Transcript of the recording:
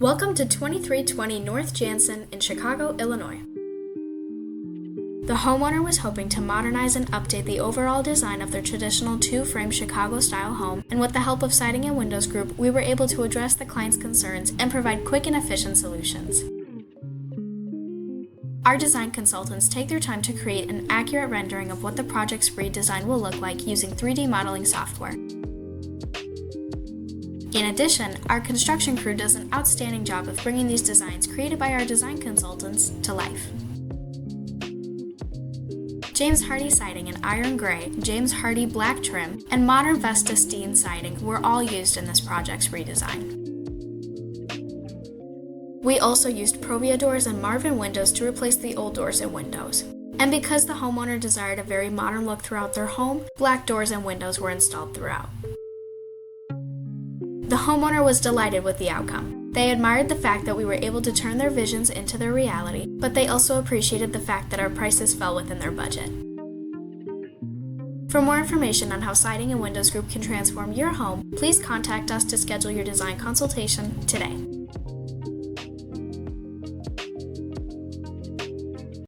Welcome to 2320 North Jansen in Chicago, Illinois. The homeowner was hoping to modernize and update the overall design of their traditional two-frame Chicago-style home, and with the help of Siding and Windows Group, we were able to address the client's concerns and provide quick and efficient solutions. Our design consultants take their time to create an accurate rendering of what the project's redesign will look like using 3D modeling software. In addition, our construction crew does an outstanding job of bringing these designs created by our design consultants to life. James Hardie Siding in iron gray, James Hardie black trim, and modern Vesta steen siding were all used in this project's redesign. We also used ProVia doors and Marvin windows to replace the old doors and windows. And because the homeowner desired a very modern look throughout their home, black doors and windows were installed throughout. The homeowner was delighted with the outcome. They admired the fact that we were able to turn their visions into their reality, but they also appreciated the fact that our prices fell within their budget. For more information on how Siding and Windows Group can transform your home, please contact us to schedule your design consultation today.